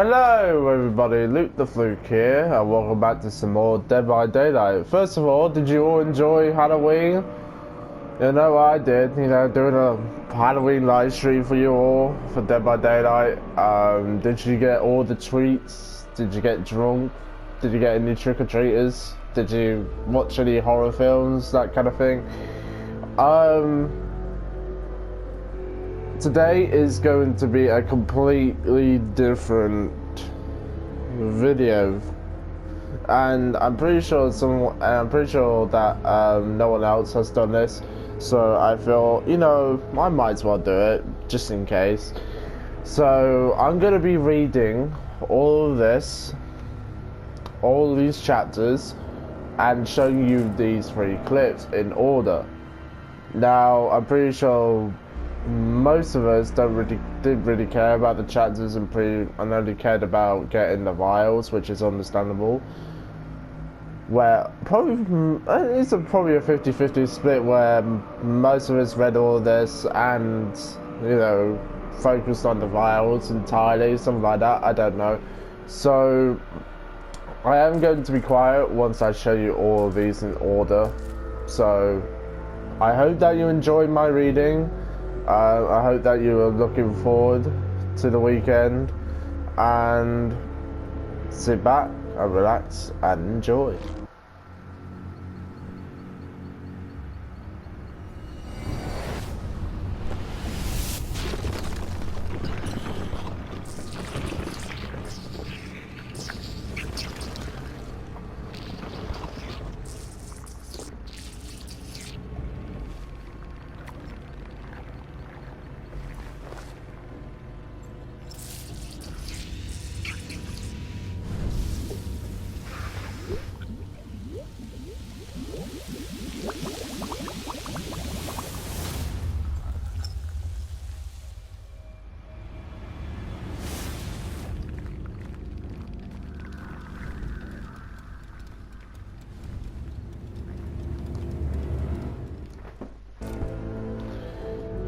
Hello everybody, Luke the Fluke here, and welcome back to some more Dead by Daylight. First of all, did you all enjoy Halloween? You know I did, doing a Halloween live stream for you all for Dead by Daylight. Did you get all the treats? Did you get drunk? Did you get any trick-or-treaters? Did you watch any horror films, that kind of thing? Today is going to be a completely different video, and I'm pretty sure that no one else has done this, so I feel, I might as well do it just in case. So I'm going to be reading all these chapters and showing you these 3 clips in order. Now I'm pretty sure most of us didn't really care about the chapters and only cared about getting the vials, which is understandable. Where it's probably a 50-50 split, where most of us read all this and focused on the vials entirely, something like that. I don't know. So I am going to be quiet once I show you all of these in order. So I hope that you enjoyed my reading. I hope that you are looking forward to the weekend, and sit back and relax and enjoy.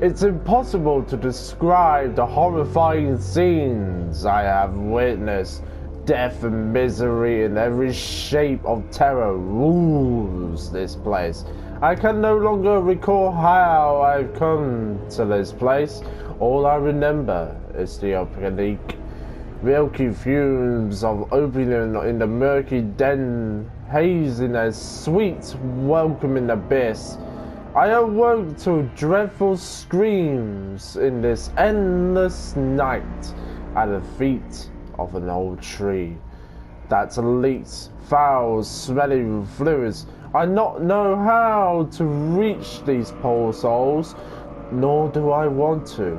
It's impossible to describe the horrifying scenes I have witnessed. Death and misery in every shape of terror rules this place. I can no longer recall how I've come to this place. All I remember is the organic, milky fumes of opium in the murky den, hazing a sweet, welcoming abyss. I awoke to dreadful screams in this endless night at the feet of an old tree that leaked foul smelling fluids. I not know how to reach these poor souls, nor do I want to.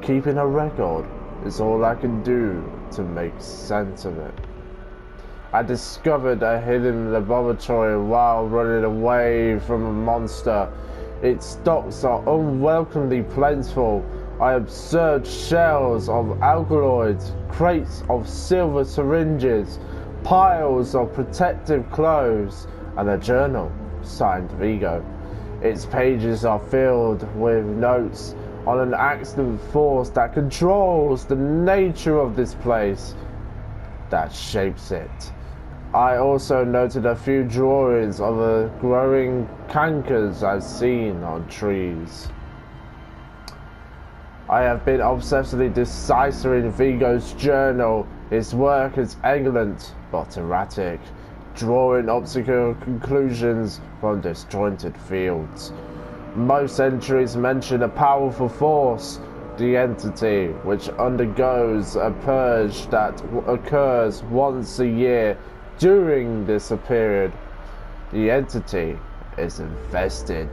Keeping a record is all I can do to make sense of it. I discovered a hidden laboratory while running away from a monster. Its stocks are unwelcomely plentiful. I observed shells of alkaloids, crates of silver syringes, piles of protective clothes, and a journal signed Vigo. Its pages are filled with notes on an accident force that controls the nature of this place, that shapes it. I also noted a few drawings of the growing cankers I've seen on trees. I have been obsessively deciphering Vigo's journal. His work is excellent but erratic, drawing obscure conclusions from disjointed fields. Most entries mention a powerful force, the entity, which undergoes a purge that occurs once a year. During this period, the entity is infested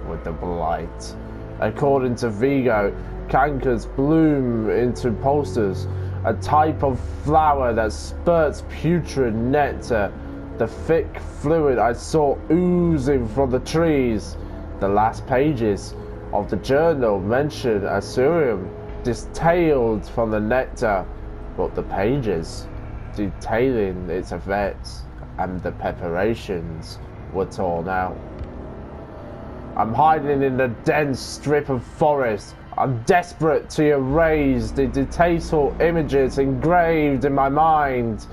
with the blight. According to Vigo, cankers bloom into posters, a type of flower that spurts putrid nectar. The thick fluid I saw oozing from the trees. The last pages of the journal mention a serum distilled from the nectar, but the pages detailing its effects and the preparations were torn out. I'm hiding in a dense strip of forest I'm desperate to erase the distasteful images engraved in my mind.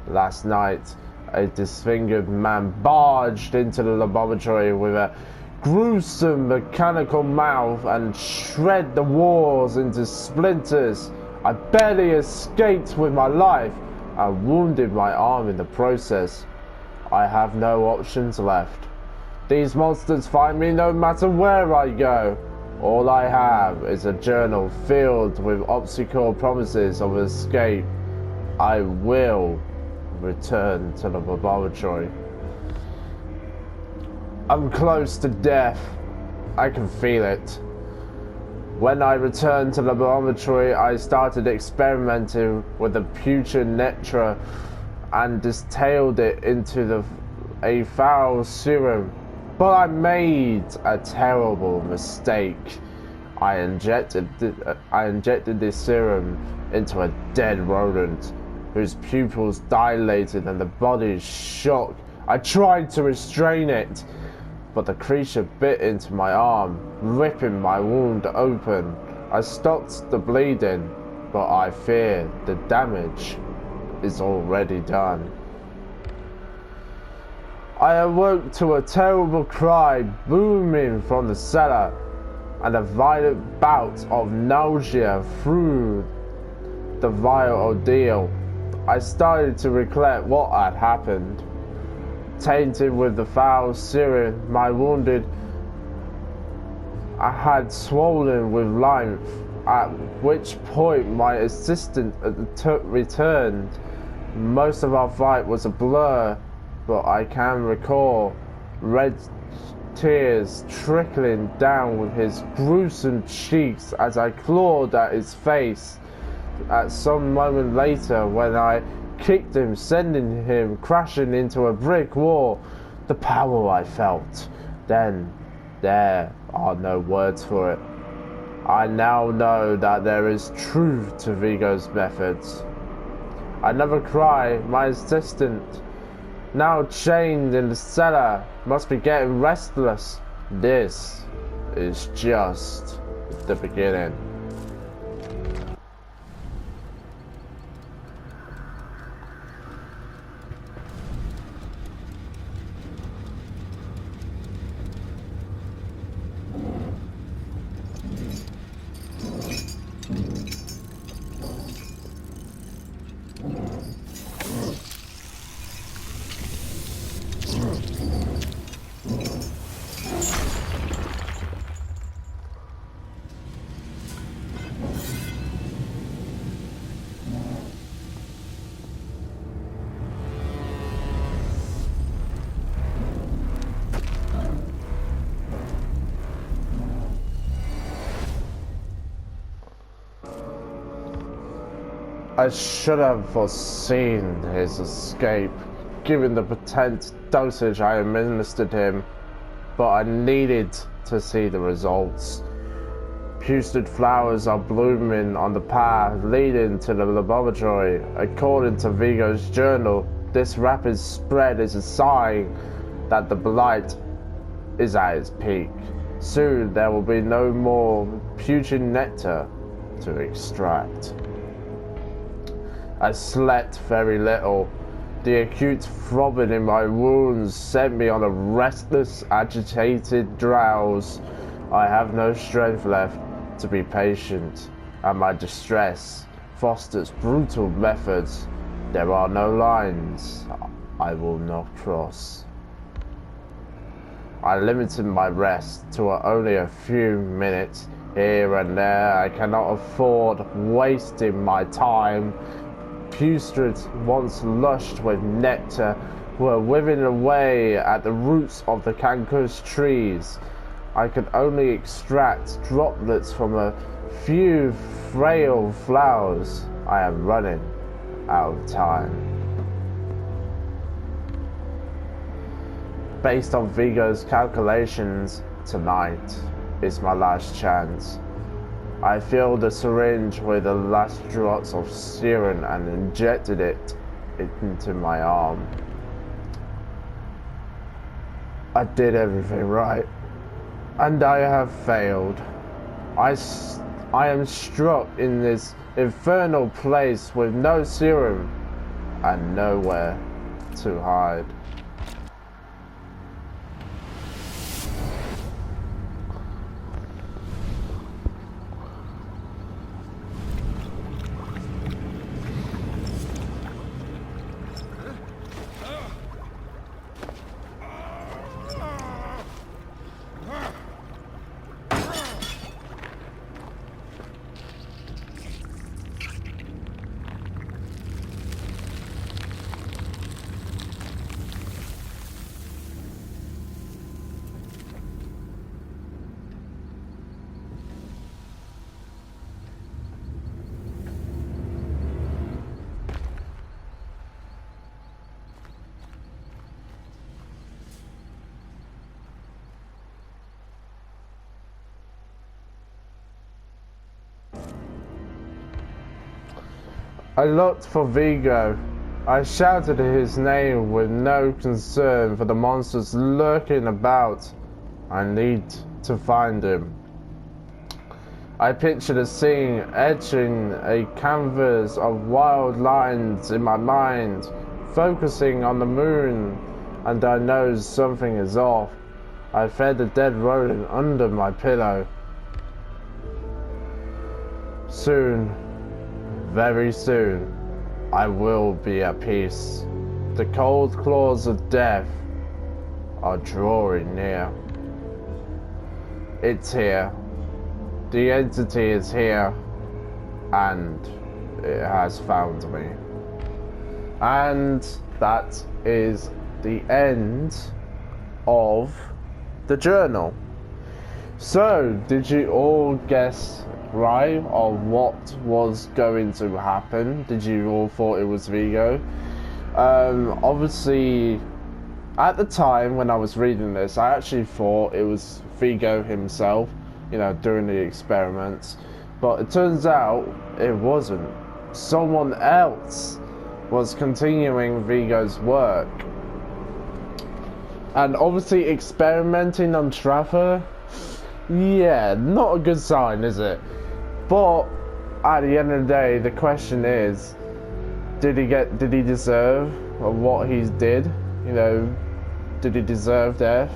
Last night, a disfigured man barged into the laboratory with a gruesome mechanical mouth and shred the walls into splinters. I barely escaped with my life and wounded my arm in the process. I have no options left. These monsters find me no matter where I go. All I have is a journal filled with obscure promises of escape. I will return to the laboratory. I'm close to death. I can feel it. When I returned to the laboratory, I started experimenting with the putrid nectar and distilled it into a foul serum. But I made a terrible mistake. I injected this serum into a dead rodent whose pupils dilated and the body shook. I tried to restrain it, but the creature bit into my arm, ripping my wound open. I stopped the bleeding, but I fear the damage is already done. I awoke to a terrible cry booming from the cellar and a violent bout of nausea through the vile ordeal. I started to recollect what had happened. Tainted with the foul serum, my wounded I had swollen with lymph, at which point my assistant returned. Most of our fight was a blur, but I can recall red tears trickling down with his gruesome cheeks as I clawed at his face. At some moment later, when I kicked him, sending him crashing into a brick wall, the power I felt then, there are no words for it. I now know that there is truth to Vigo's methods. Another cry, my assistant, now chained in the cellar, must be getting restless. This is just the beginning. I should have foreseen his escape, given the potent dosage I administered him, but I needed to see the results. Putrid flowers are blooming on the path leading to the laboratory. According to Vigo's journal, this rapid spread is a sign that the blight is at its peak. Soon there will be no more putrid nectar to extract. I slept very little. The acute throbbing in my wounds sent me on a restless, agitated drowse. I have no strength left to be patient, and my distress fosters brutal methods. There are no lines I will not cross. I limited my rest to only a few minutes here and there. I cannot afford wasting my time. Pustules once lushed with nectar were withering away at the roots of the cankerous trees. I could only extract droplets from a few frail flowers. I am running out of time. Based on Vigo's calculations, tonight is my last chance. I filled the syringe with the last drops of serum and injected it into my arm. I did everything right, and I have failed. I am struck in this infernal place with no serum and nowhere to hide. I looked for Vigo. I shouted his name with no concern for the monsters lurking about. I need to find him. I pictured a scene etching a canvas of wild lines in my mind, focusing on the moon, and I know something is off. I fed the dead rodent under my pillow. Soon, very soon, I will be at peace. The cold claws of death are drawing near. It's here. The entity is here, and it has found me. And that is the end of the journal. So, did you all guess right of what was going to happen? Did you all thought it was Vigo? Obviously, at the time when I was reading this, I actually thought it was Vigo himself, you know, doing the experiments, but it turns out it wasn't. Someone else was continuing Vigo's work, and obviously experimenting on Trapper. Yeah, not a good sign, is it? But at the end of the day, the question is, did he deserve what he did? You know, did he deserve death?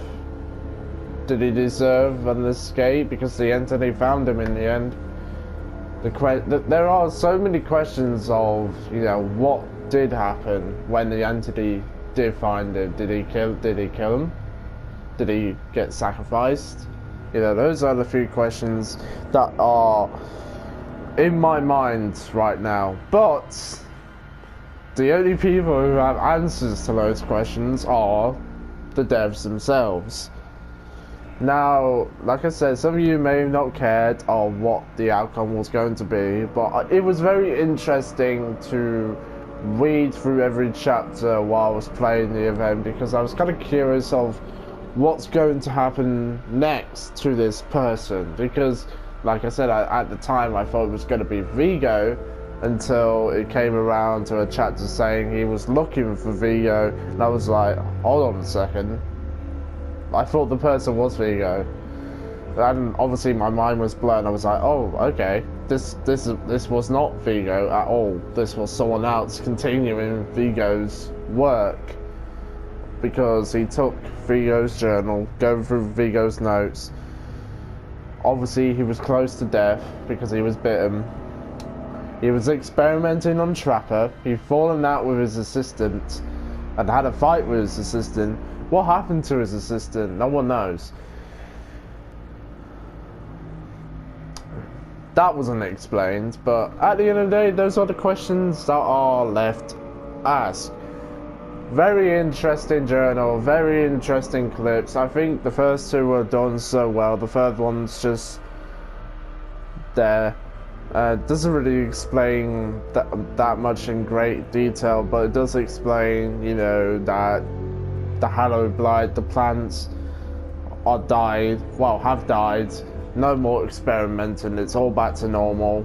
Did he deserve an escape because the entity found him in the end? There are so many questions of, you know, what did happen when the entity did find him. Did he kill him? Did he get sacrificed? You know, those are the few questions that are in my mind right now. But the only people who have answers to those questions are the devs themselves. Now, like I said, some of you may have not cared of what the outcome was going to be, but it was very interesting to read through every chapter while I was playing the event, because I was kind of curious of what's going to happen next to this person, because like I said, at the time I thought it was going to be Vigo until it came around to a chapter saying he was looking for Vigo, and I was like, hold on a second, I thought the person was Vigo, and obviously my mind was blown. I was like, oh, okay, this was not Vigo at all. This was someone else continuing Vigo's work, because he took Vigo's journal, going through Vigo's notes. Obviously he was close to death because he was bitten. He was experimenting on Trapper. He'd fallen out with his assistant and had a fight with his assistant. What happened to his assistant? No one knows. That wasn't explained, but at the end of the day, those are the questions that are left asked. Very interesting journal, very interesting clips. I think the first two were done so well. The third one's just there. Doesn't really explain that much in great detail, but it does explain, you know, that the hallowed blight, the plants are died, well, have died. No more experimenting. It's all back to normal,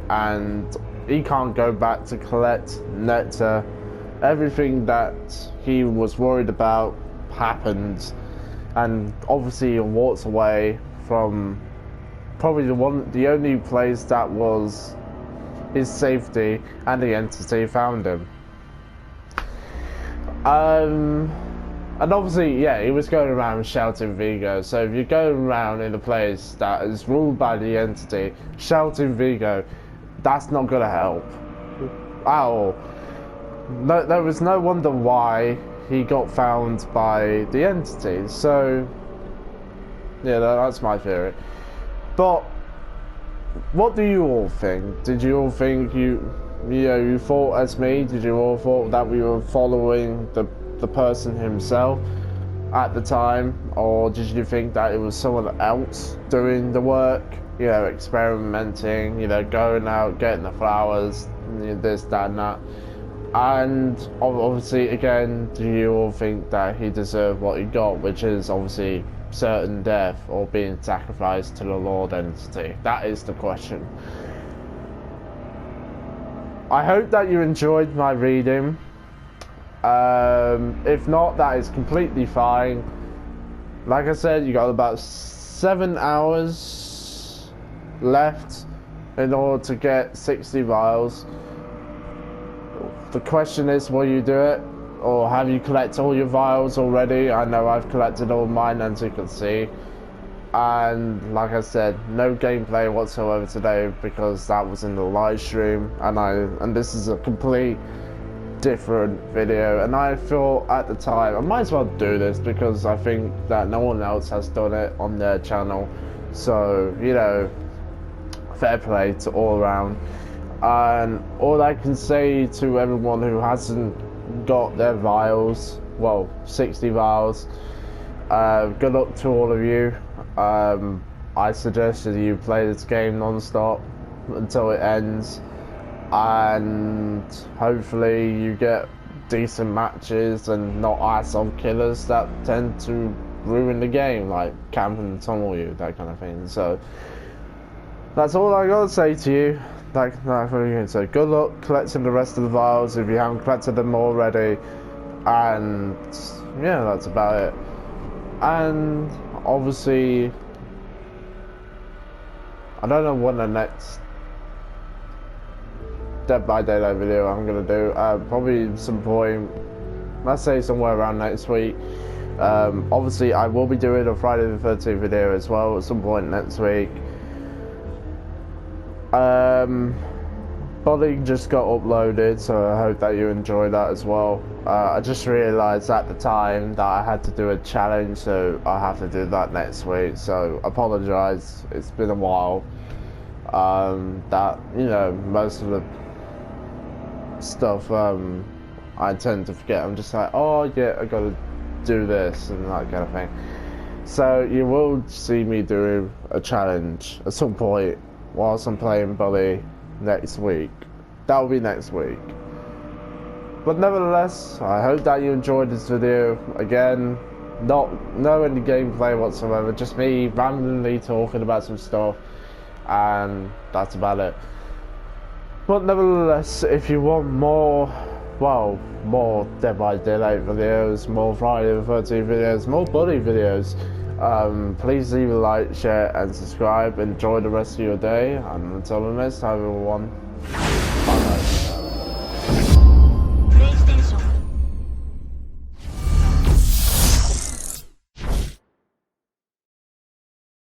and he can't go back to collect nectar. Everything that he was worried about happened, and obviously he walks away from probably the only place that was his safety, and the entity found him. And obviously, yeah, he was going around shouting Vigo. So if you're going around in a place that is ruled by the entity, shouting Vigo, that's not gonna help at all. No, there was no wonder why he got found by the entity. So yeah, that's my theory. But what do you all think? Did you all think you thought as me? Did you all thought that we were following the person himself at the time, or did you think that it was someone else doing the work? You know, experimenting. You know, going out, getting the flowers, this, that, and that. And obviously, again, do you all think that he deserved what he got, which is obviously certain death or being sacrificed to the Lord entity? That is the question. I hope that you enjoyed my reading. If not, that is completely fine. Like I said, you got about 7 hours left in order to get 60 vials. The question is, will you do it? Or have you collected all your vials already? I know I've collected all mine, as you can see. And like I said, no gameplay whatsoever today because that was in the live stream, and this is a complete different video. And I thought at the time I might as well do this because I think that no one else has done it on their channel. So, you know, fair play to all around. And all I can say to everyone who hasn't got their vials, well, 60 vials, good luck to all of you. I suggest that you play this game non-stop until it ends, and hopefully you get decent matches and not asshole killers that tend to ruin the game, like camp and tunnel you, that kind of thing. So that's all I gotta say to you. So good luck collecting the rest of the vials if you haven't collected them already, and yeah, that's about it. And obviously, I don't know when the next Dead by Daylight video I'm gonna do. Probably some point, let's say somewhere around next week. Obviously, I will be doing a Friday the 13th video as well at some point next week. Bully just got uploaded, so I hope that you enjoy that as well. I just realised at the time that I had to do a challenge, so I have to do that next week, so apologise, it's been a while. That, you know, most of the stuff I tend to forget. I'm just like, oh yeah, I gotta do this and that kind of thing. So you will see me do a challenge at some point whilst I'm playing Bully next week. That will be next week. But nevertheless, I hope that you enjoyed this video. Again, no any gameplay whatsoever, just me randomly talking about some stuff, and that's about it. But nevertheless, if you want more, well, more Dead by Daylight videos, more Friday the 13th videos, more Bully videos, please leave a like, share and subscribe. Enjoy the rest of your day, and until the next time, everyone.